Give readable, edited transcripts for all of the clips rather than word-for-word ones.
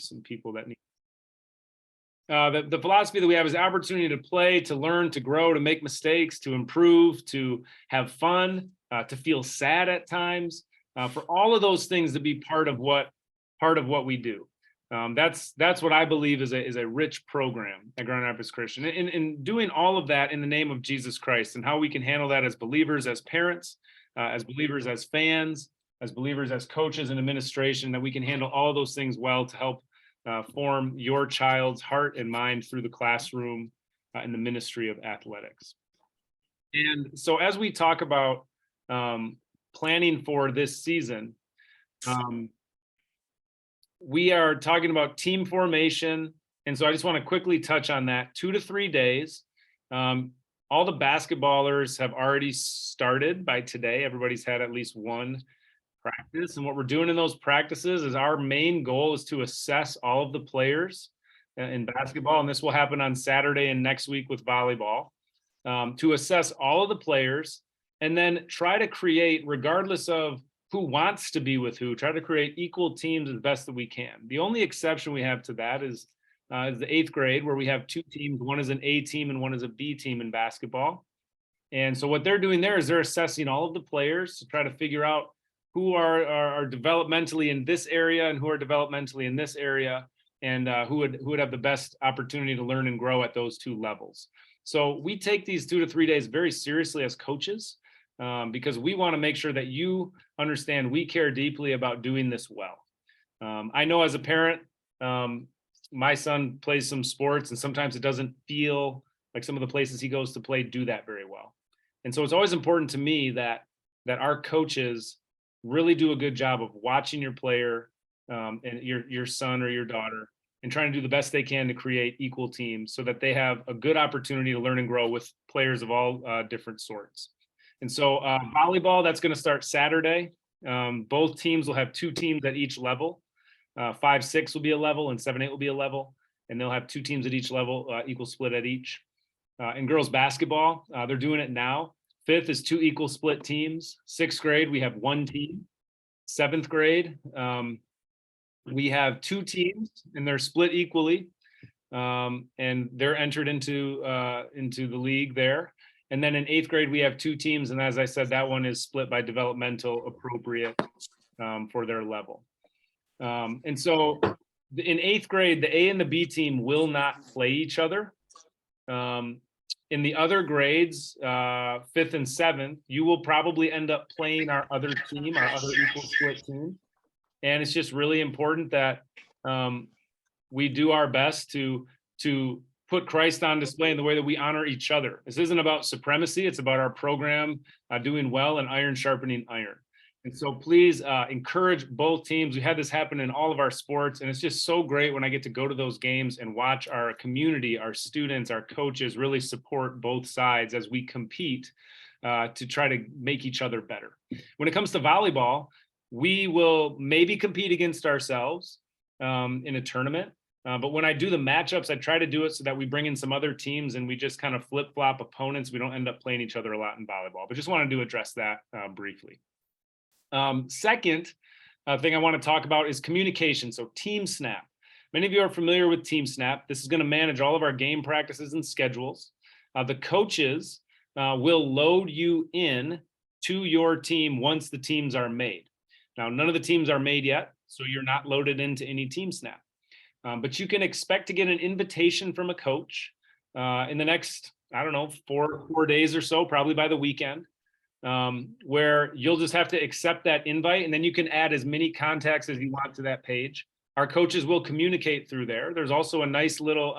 some people that need. The philosophy that we have is opportunity to play, to learn, to grow, to make mistakes, to improve, to have fun, to feel sad at times, for all of those things to be part of what we do. That's what I believe is a rich program at Grand Rapids Christian, and doing all of that in the name of Jesus Christ, and how we can handle that as believers, as parents, as believers, as fans, as believers, as coaches and administration, that we can handle all of those things well to help form your child's heart and mind through the classroom in the ministry of athletics. And so as we talk about planning for this season, we are talking about team formation. And so I just want to quickly touch on that. 2 to 3 days. All the basketballers have already started by today. Everybody's had at least one practice. And what we're doing in those practices is our main goal is to assess all of the players in basketball. And this will happen on Saturday and next week with volleyball, to assess all of the players and then try to create, regardless of who wants to be with who, try to create equal teams as best that we can. The only exception we have to that is the 8th grade, where we have 2 teams. One is an A team and one is a B team in basketball. And so what they're doing there is they're assessing all of the players to try to figure out who are developmentally in this area and who are developmentally in this area, and who would have the best opportunity to learn and grow at those 2 levels. So we take these 2 to 3 days very seriously as coaches, because we want to make sure that you understand we care deeply about doing this well. I know as a parent, my son plays some sports, and sometimes it doesn't feel like some of the places he goes to play do that very well. And so it's always important to me that our coaches really do a good job of watching your player and your son or your daughter, and trying to do the best they can to create equal teams so that they have a good opportunity to learn and grow with players of all different sorts. And so volleyball, that's going to start Saturday. Both teams will have 2 teams at each level. 5-6 will be a level and 7-8 will be a level, and they'll have 2 teams at each level, equal split at each. In girls basketball, they're doing it now. 5th is 2 equal split teams. 6th grade, we have 1 team. 7th grade, we have 2 teams, and they're split equally, and they're entered into the league there. And then in 8th grade, we have 2 teams, and as I said, that one is split by developmental appropriate for their level. And so in 8th grade, the A and the B team will not play each other. In the other grades, 5th and 7th, you will probably end up playing our other team, our other equal split team. And it's just really important that we do our best to put Christ on display in the way that we honor each other. This isn't about supremacy. It's about our program doing well and iron sharpening iron. And so please encourage both teams. We had this happen in all of our sports, and it's just so great when I get to go to those games and watch our community, our students, our coaches really support both sides as we compete to try to make each other better. When it comes to volleyball, we will maybe compete against ourselves in a tournament. But when I do the matchups, I try to do it so that we bring in some other teams and we just kind of flip-flop opponents. We don't end up playing each other a lot in volleyball, but just wanted to address that briefly. Second thing I want to talk about is communication. So Team Snap. Many of you are familiar with Team Snap. This is going to manage all of our game practices and schedules. The coaches will load you in to your team once the teams are made. Now, none of the teams are made yet, so you're not loaded into any Team Snap. But you can expect to get an invitation from a coach in the next, I don't know, four days or so, probably by the weekend, where you'll just have to accept that invite, and then you can add as many contacts as you want to that page. Our coaches will communicate through there. There's also a nice little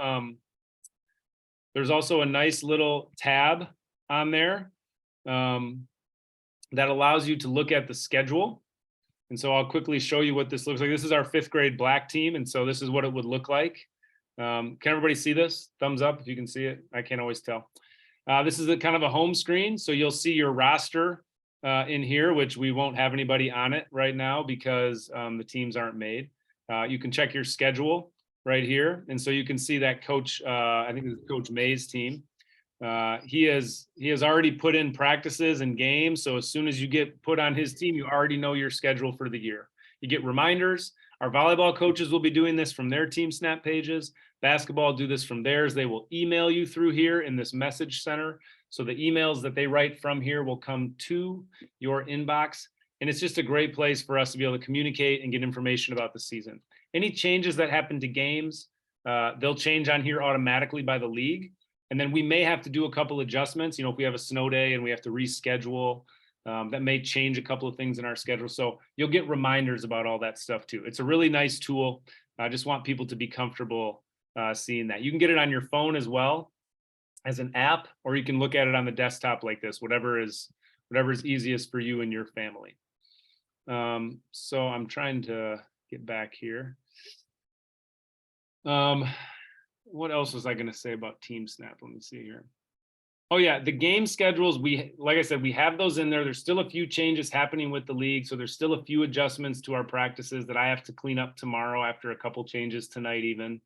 tab on there that allows you to look at the schedule. And so I'll quickly show you what this looks like. This is our 5th grade black team. And so this is what it would look like. Can everybody see this? Thumbs up if you can see it. I can't always tell. This is a kind of a home screen. So you'll see your roster in here, which we won't have anybody on it right now because the teams aren't made. You can check your schedule right here. And so you can see that coach, I think it's Coach May's team. He has already put in practices and games. So as soon as you get put on his team, you already know your schedule for the year. You get reminders. Our volleyball coaches will be doing this from their Team Snap pages. Basketball do this from theirs. They will email you through here in this message center. So the emails that they write from here will come to your inbox. And it's just a great place for us to be able to communicate and get information about the season. Any changes that happen to games, they'll change on here automatically by the league. And then we may have to do a couple adjustments. If we have a snow day and we have to reschedule, that may change a couple of things in our schedule. So you'll get reminders about all that stuff too. It's a really nice tool. I just want people to be comfortable seeing that. You can get it on your phone as well as an app, or you can look at it on the desktop like this, whatever is easiest for you and your family. So I'm trying to get back here. What else was I going to say about Team Snap? Let me see here. Oh yeah, the game schedules, like I said, we have those in there. There's still a few changes happening with the league. So there's still a few adjustments to our practices that I have to clean up tomorrow after a couple changes tonight even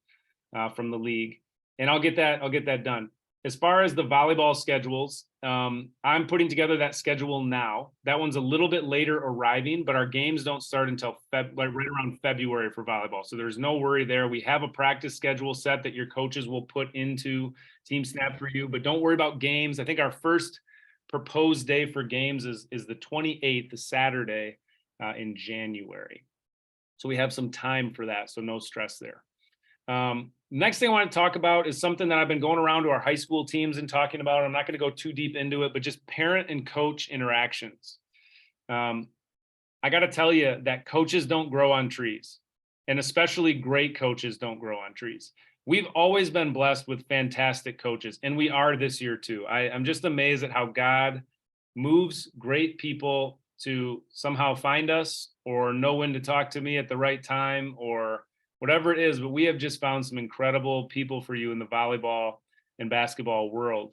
from the league. And I'll get that done. As far as the volleyball schedules, I'm putting together that schedule now. That one's a little bit later arriving, but our games don't start until right around February for volleyball. So there's no worry there. We have a practice schedule set that your coaches will put into Team Snap for you, but don't worry about games. I think our first proposed day for games is the 28th, the Saturday in January. So we have some time for that. So no stress there. Next thing I want to talk about is something that I've been going around to our high school teams and talking about. I'm not going to go too deep into it, but just parent and coach interactions. I got to tell you that coaches don't grow on trees, and especially great coaches don't grow on trees. We've always been blessed with fantastic coaches, and we are this year too. I'm just amazed at how God moves great people to somehow find us or know when to talk to me at the right time or whatever it is, but we have just found some incredible people for you in the volleyball and basketball world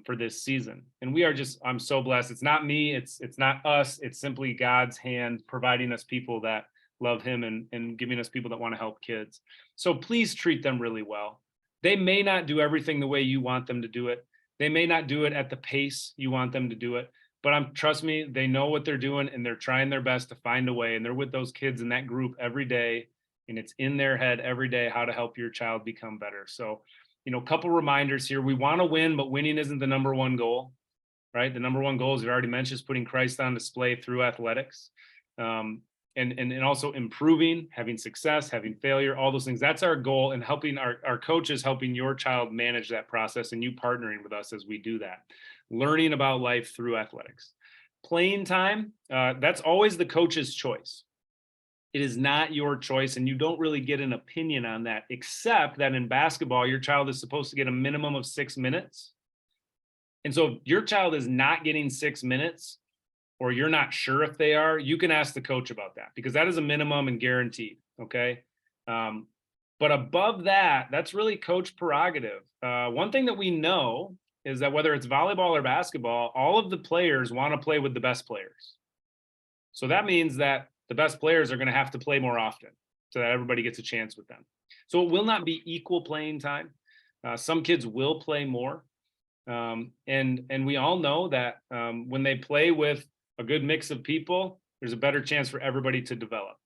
for this season. And I'm so blessed. It's not me, it's not us, it's simply God's hand providing us people that love him and giving us people that want to help kids. So please treat them really well. They may not do everything the way you want them to do it. They may not do it at the pace you want them to do it, but trust me, they know what they're doing and they're trying their best to find a way, and they're with those kids in that group every day. And it's in their head every day how to help your child become better. So, a couple reminders here. We want to win, but winning isn't the number one goal, right? The number one goal, as we already mentioned, is putting Christ on display through athletics, and also improving, having success, having failure, all those things. That's our goal, and helping our coaches, helping your child manage that process, and you partnering with us as we do that. Learning about life through athletics. Playing time, that's always the coach's choice. It is not your choice, and you don't really get an opinion on that, except that in basketball, your child is supposed to get a minimum of 6 minutes. And so if your child is not getting 6 minutes, or you're not sure if they are, you can ask the coach about that, because that is a minimum and guaranteed, okay? But above that, that's really coach prerogative. One thing that we know is that whether it's volleyball or basketball, all of the players want to play with the best players. So that means that the best players are going to have to play more often so that everybody gets a chance with them. So it will not be equal playing time. Some kids will play more. And we all know that when they play with a good mix of people, there's a better chance for everybody to develop.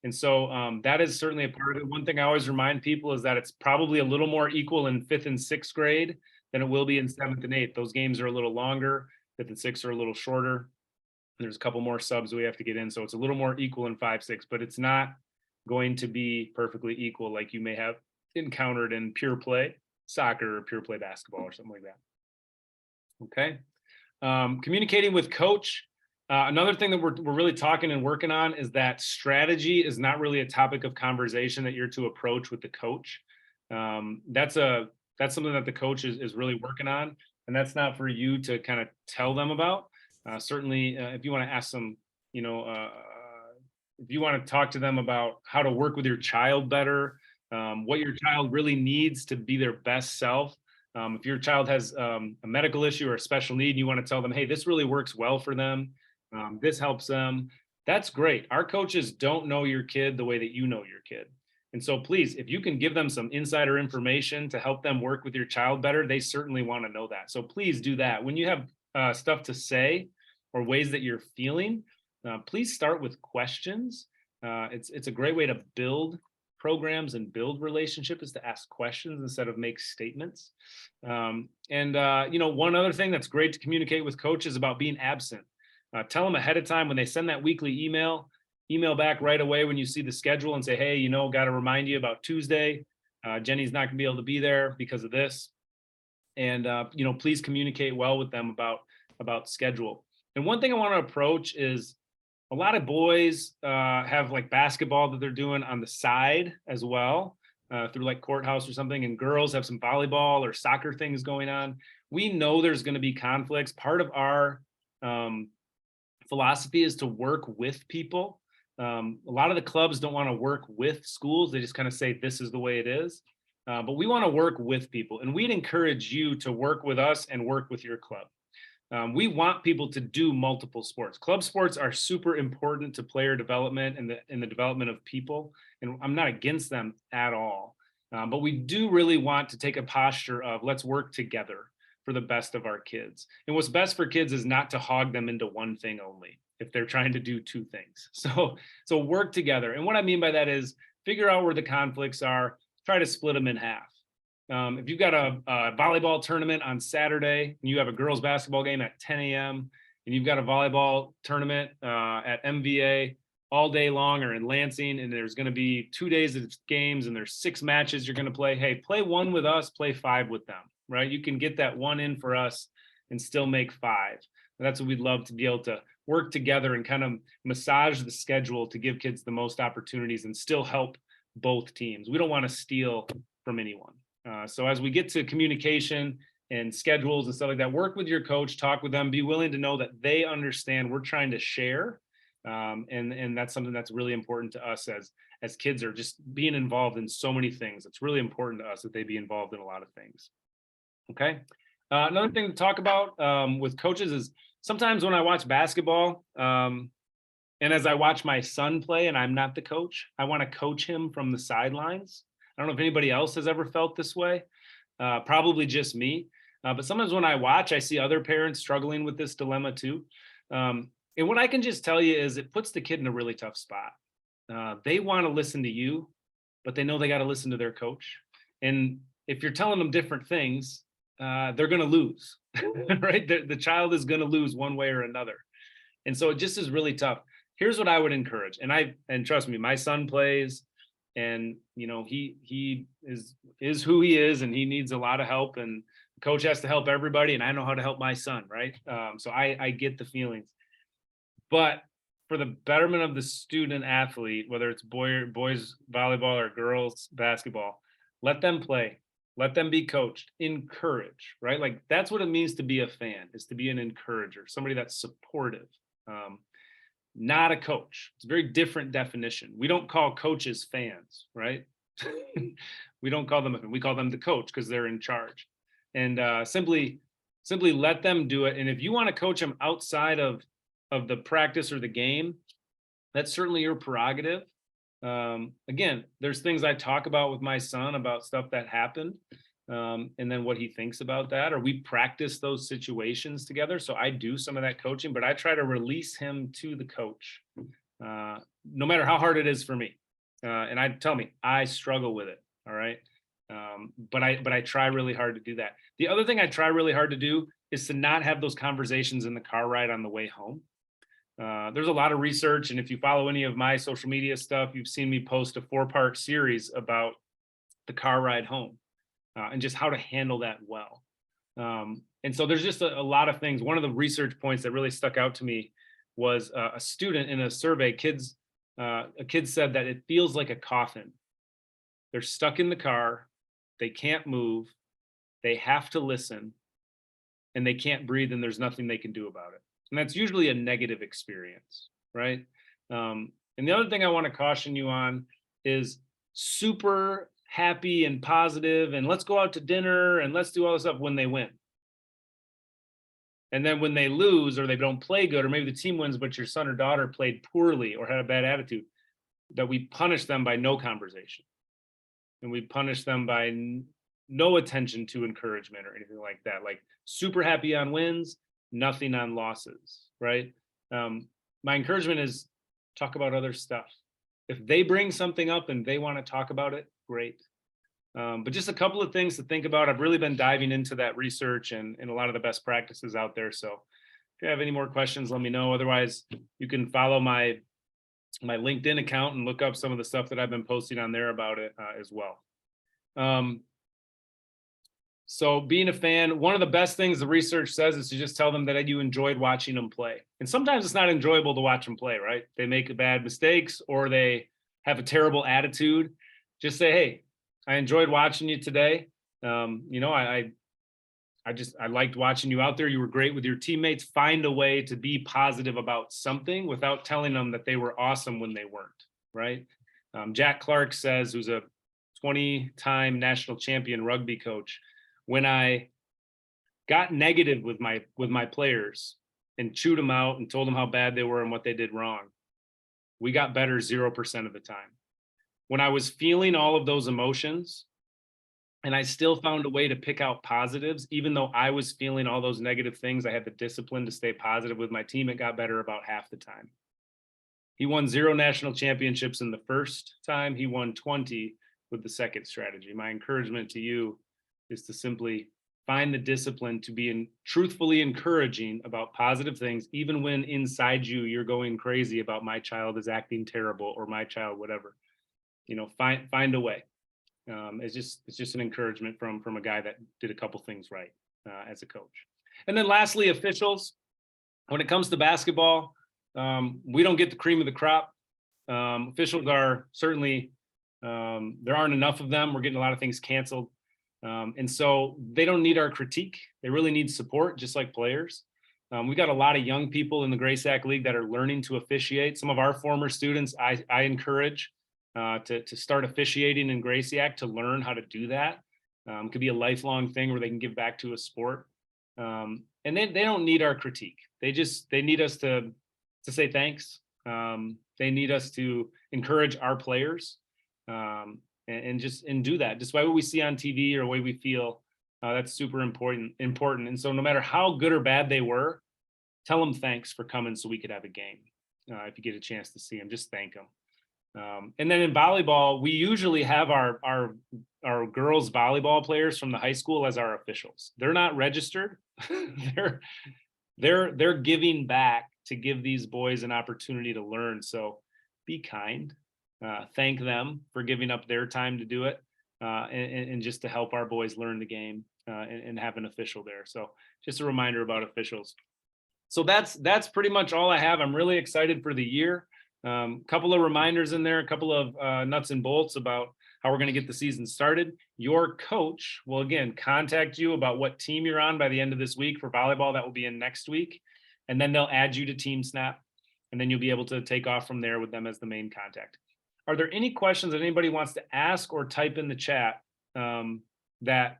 And so that is certainly a part of it. One thing I always remind people is that it's probably a little more equal in 5th and 6th grade than it will be in 7th and 8th. Those games are a little longer. 5th and 6th are a little shorter. There's a couple more subs we have to get in. So it's a little more equal in 5, 6, but it's not going to be perfectly equal like you may have encountered in pure play soccer or pure play basketball or something like that. Okay. Communicating with coach. Another thing that we're really talking and working on is that strategy is not really a topic of conversation that you're to approach with the coach. That's something that the coach is really working on, and that's not for you to kind of tell them about. Certainly, if you want to ask them, if you want to talk to them about how to work with your child better, what your child really needs to be their best self. If your child has a medical issue or a special need, and you want to tell them, hey, this really works well for them. This helps them. That's great. Our coaches don't know your kid the way that you know your kid. And so please, if you can give them some insider information to help them work with your child better, they certainly want to know that. So please do that. When you have stuff to say or ways that you're feeling, please start with questions. It's a great way to build programs and build relationship is to ask questions instead of make statements. One other thing that's great to communicate with coaches about being absent. Tell them ahead of time when they send that weekly email back right away when you see the schedule and say, hey, got to remind you about Tuesday. Jenny's not going to be able to be there because of this. And, please communicate well with them about schedule. And one thing I want to approach is a lot of boys have like basketball that they're doing on the side as well, through like courthouse or something, and girls have some volleyball or soccer things going on. We know there's going to be conflicts. Part of our philosophy is to work with people. A lot of the clubs don't want to work with schools. They just kind of say, this is the way it is. But we want to work with people, and we'd encourage you to work with us and work with your club. We want people to do multiple sports. Club sports are super important to player development and the development of people. And I'm not against them at all. But we do really want to take a posture of let's work together for the best of our kids. And what's best for kids is not to hog them into one thing only if they're trying to do two things. So work together. And what I mean by that is figure out where the conflicts are, try to split them in half. If you've got a volleyball tournament on Saturday and you have a girls basketball game at 10 a.m. and you've got a volleyball tournament at MVA all day long or in Lansing, and there's going to be 2 days of games and there's 6 matches you're going to play, hey, play 1 with us, play 5 with them, right? You can get that 1 in for us and still make 5. And that's what we'd love to be able to work together and kind of massage the schedule to give kids the most opportunities and still help both teams. We don't want to steal from anyone. So as we get to communication and schedules and stuff like that, work with your coach, talk with them, be willing to know that they understand we're trying to share. And that's something that's really important to us as kids are just being involved in so many things. It's really important to us that they be involved in a lot of things. Okay. Another thing to talk about with coaches is sometimes when I watch basketball, and as I watch my son play and I'm not the coach, I want to coach him from the sidelines. I don't know if anybody else has ever felt this way, probably just me. But sometimes when I watch, I see other parents struggling with this dilemma too. And what I can just tell you is it puts the kid in a really tough spot. They want to listen to you, but they know they got to listen to their coach. And if you're telling them different things, they're going to lose, right? The child is going to lose one way or another. And so it just is really tough. Here's what I would encourage. And trust me, my son plays. And he is who he is, and he needs a lot of help. And the coach has to help everybody, and I know how to help my son, right? So I get the feelings. But for the betterment of the student athlete, whether it's boys volleyball or girls basketball, let them play, let them be coached, encourage, right? Like that's what it means to be a fan, is to be an encourager, somebody that's supportive. Not a coach. It's a very different definition. We don't call coaches fans, right? We don't call them, we call them the coach because they're in charge. And simply let them do it. And if you want to coach them outside of the practice or the game, that's certainly your prerogative. Again, there's things I talk about with my son about stuff that happened. And then what he thinks about that, or we practice those situations together. So I do some of that coaching, but I try to release him to the coach, no matter how hard it is for me. And I struggle with it. All right. But I try really hard to do that. The other thing I try really hard to do is to not have those conversations in the car ride on the way home. There's a lot of research. And if you follow any of my social media stuff, you've seen me post a 4-part series about the car ride home. And just how to handle that well. And so there's just a lot of things. One of the research points that really stuck out to me was a student in a survey. A kid said that it feels like a coffin. They're stuck in the car. They can't move. They have to listen. And they can't breathe, and there's nothing they can do about it. And that's usually a negative experience, right? And the other thing I want to caution you on is super happy and positive and let's go out to dinner and let's do all this stuff when they win. And then when they lose or they don't play good, or maybe the team wins, but your son or daughter played poorly or had a bad attitude, that we punish them by no conversation. And we punish them by no attention to encouragement or anything like that. Like super happy on wins, nothing on losses, right? My encouragement is talk about other stuff. If they bring something up and they want to talk about it, great. But just a couple of things to think about. I've really been diving into that research and a lot of the best practices out there. So if you have any more questions, let me know. Otherwise, you can follow my LinkedIn account and look up some of the stuff that I've been posting on there about it as well. So being a fan, one of the best things the research says is to just tell them that you enjoyed watching them play. And sometimes it's not enjoyable to watch them play, right? They make bad mistakes or they have a terrible attitude. Just say, hey, I enjoyed watching you today. I liked watching you out there. You were great with your teammates. Find a way to be positive about something without telling them that they were awesome when they weren't, right? Jack Clark says, who's a 20-time national champion rugby coach, when I got negative with my players and chewed them out and told them how bad they were and what they did wrong, we got better 0% of the time. When I was feeling all of those emotions and I still found a way to pick out positives, even though I was feeling all those negative things, I had the discipline to stay positive with my team. It got better about half the time. He won 0 national championships in the first time. He won 20 with the second strategy. My encouragement to you is to simply find the discipline to be truthfully encouraging about positive things, even when inside you're going crazy about my child is acting terrible or my child, whatever. Find a way. It's just an encouragement from a guy that did a couple things right as a coach. And then lastly, officials. When it comes to basketball, we don't get the cream of the crop. Officials are certainly, there aren't enough of them. We're getting a lot of things canceled. And so they don't need our critique. They really need support, just like players. We've got a lot of young people in the Gray Sack League that are learning to officiate. Some of our former students, I encourage to start officiating in Gray Sack to learn how to do that. It could be a lifelong thing where they can give back to a sport. And they don't need our critique. They need us to say thanks. They need us to encourage our players. And do that despite what we see on TV or the way we feel. That's super important. And so no matter how good or bad they were, tell them thanks for coming so we could have a game. If you get a chance to see them, just thank them. And then in volleyball, we usually have our girls volleyball players from the high school as our officials. They're not registered. they're giving back to give these boys an opportunity to learn. So be kind. Thank them for giving up their time to do it and just to help our boys learn the game and have an official there. So just a reminder about officials. So that's pretty much all I have. I'm really excited for the year. Couple of reminders in there, a couple of nuts and bolts about how we're going to get the season started. Your coach will again contact you about what team you're on by the end of this week for volleyball. That will be in next week. And then they'll add you to Team Snap. And then you'll be able to take off from there with them as the main contact. Are there any questions that anybody wants to ask or type in the chat that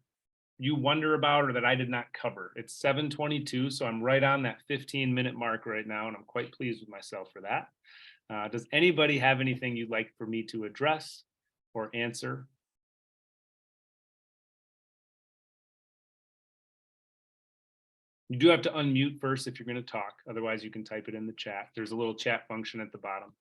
you wonder about or that I did not cover? It's 7:22, so I'm right on that 15-minute mark right now, and I'm quite pleased with myself for that. Does anybody have anything you'd like for me to address or answer? You do have to unmute first if you're going to talk. Otherwise, you can type it in the chat. There's a little chat function at the bottom.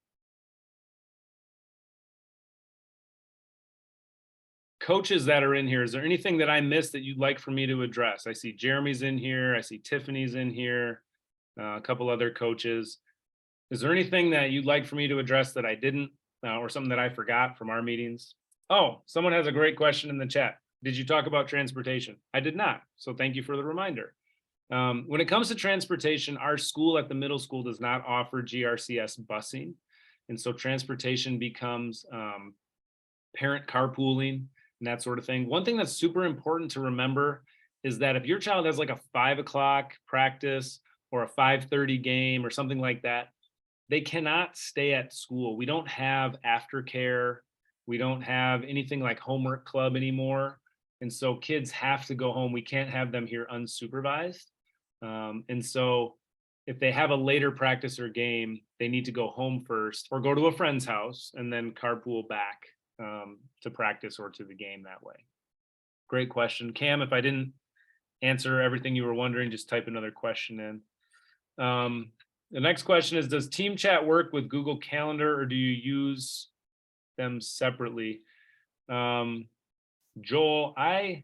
Coaches that are in here, is there anything that I missed that you'd like for me to address? I see Jeremy's in here. I see Tiffany's in here. A couple other coaches. Is there anything that you'd like for me to address that I didn't or something that I forgot from our meetings? Oh, someone has a great question in the chat. Did you talk about transportation? I did not. So thank you for the reminder. When it comes to transportation, our school at the middle school does not offer GRCS busing. And so transportation becomes parent carpooling and that sort of thing. One thing that's super important to remember is that if your child has like a 5 o'clock practice or a 5:30 game or something like that, they cannot stay at school. We don't have aftercare. We don't have anything like homework club anymore. And so kids have to go home. We can't have them here unsupervised. And so if they have a later practice or game, they need to go home first or go to a friend's house and then carpool back to practice or to the game that way. Great question. Cam, if I didn't answer everything you were wondering, just type another question in. The next question is, does Team Chat work with Google Calendar or do you use them separately. Joel, I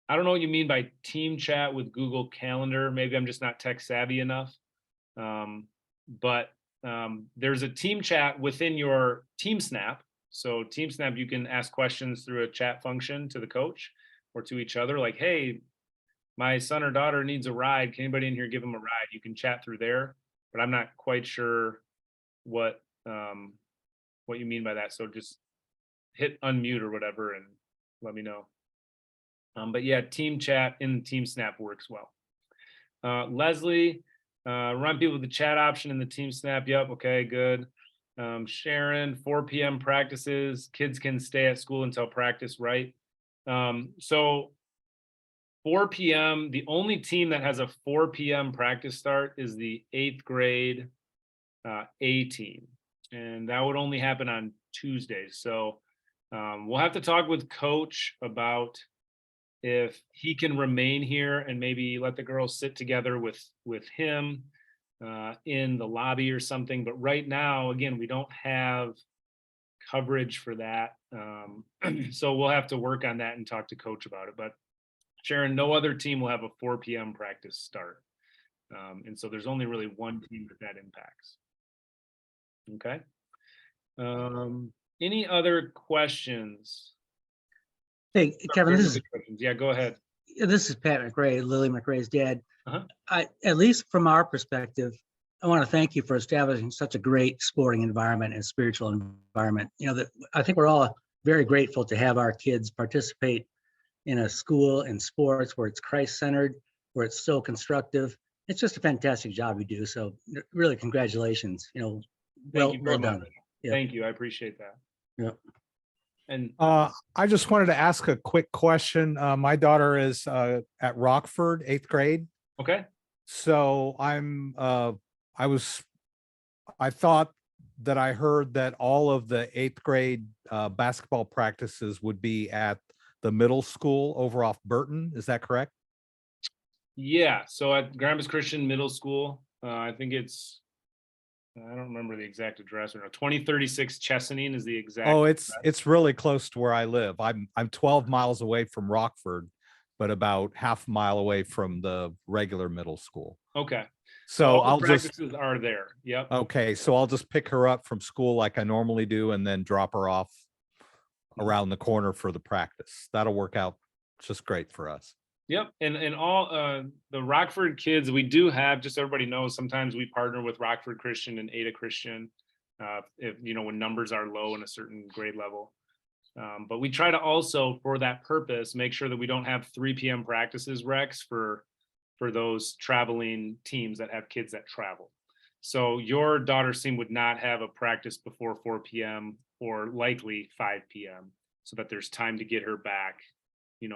don't know what you mean by team chat with Google Calendar. Maybe I'm just not tech savvy enough. But there's a team chat within your TeamSnap. So TeamSnap, you can ask questions through a chat function to the coach or to each other, like, hey, my son or daughter needs a ride. Can anybody in here give them a ride? You can chat through there, but I'm not quite sure what you mean by that. So just hit unmute or whatever and let me know. But yeah, team chat in TeamSnap works well. Leslie, run people with the chat option in the TeamSnap. Yep. Okay, good. Sharon, 4 p.m. practices. Kids can stay at school until practice, right? So 4 p.m. The only team that has a 4 p.m. practice start is the 8th grade A team. And that would only happen on Tuesdays. So we'll have to talk with coach about if he can remain here and maybe let the girls sit together with him in the lobby or something. But right now, again, we don't have coverage for that. So we'll have to work on that and talk to coach about it. But Sharon, no other team will have a 4 p.m. practice start. And so there's only really one team that impacts. Okay. Any other questions? Hey, Kevin, this is, yeah, go ahead. This is Pat McRae, Lily McRae's dad. Uh-huh. At least from our perspective, I want to thank you for establishing such a great sporting environment and spiritual environment. You know, I think we're all very grateful to have our kids participate in a school and sports where it's Christ-centered, where it's so constructive. It's just a fantastic job you do. So really, congratulations. You know, well done. Yeah. Thank you. I appreciate that. Yeah. And I just wanted to ask a quick question. My daughter is at Rockford, 8th grade. Okay. So I thought that I heard that all of the 8th grade basketball practices would be at the middle school over off Burton. Is that correct? Yeah. So at Grambus Christian Middle School, I think I don't remember the exact address, or no, 2036 Chesaning is the exact. Oh, address. It's really close to where I live. I'm 12 miles away from Rockford, but about half a mile away from the regular middle school. Okay. So all the practices are there. Yep. Okay, so I'll just pick her up from school like I normally do and then drop her off around the corner for the practice. That'll work out just great for us. Yep. And all the Rockford kids, we do have, just so everybody knows, sometimes we partner with Rockford Christian and Ada Christian, if when numbers are low in a certain grade level. But we try to also, for that purpose, make sure that we don't have 3 p.m. practices, Rex, for those traveling teams that have kids that travel. So your daughter's team would not have a practice before 4 p.m. or likely 5 p.m. so that there's time to get her back,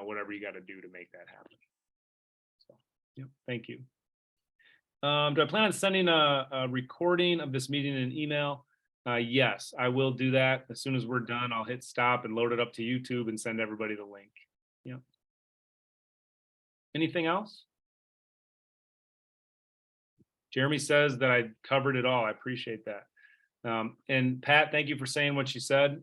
whatever you got to do to make that happen. So, yeah, thank you. Do I plan on sending a recording of this meeting in an email? Yes, I will do that. As soon as we're done, I'll hit stop and load it up to YouTube and send everybody the link. Yeah. Anything else? Jeremy says that I covered it all. I appreciate that. And Pat, thank you for saying what you said.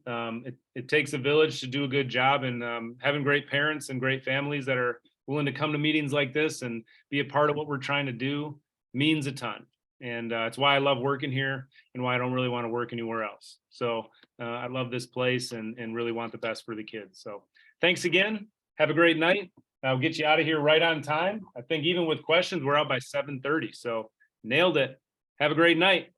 It takes a village to do a good job, and having great parents and great families that are willing to come to meetings like this and be a part of what we're trying to do means a ton. And it's why I love working here and why I don't really want to work anywhere else. So I love this place and really want the best for the kids. So thanks again. Have a great night. I'll get you out of here right on time. I think even with questions, we're out by 7:30. So nailed it. Have a great night.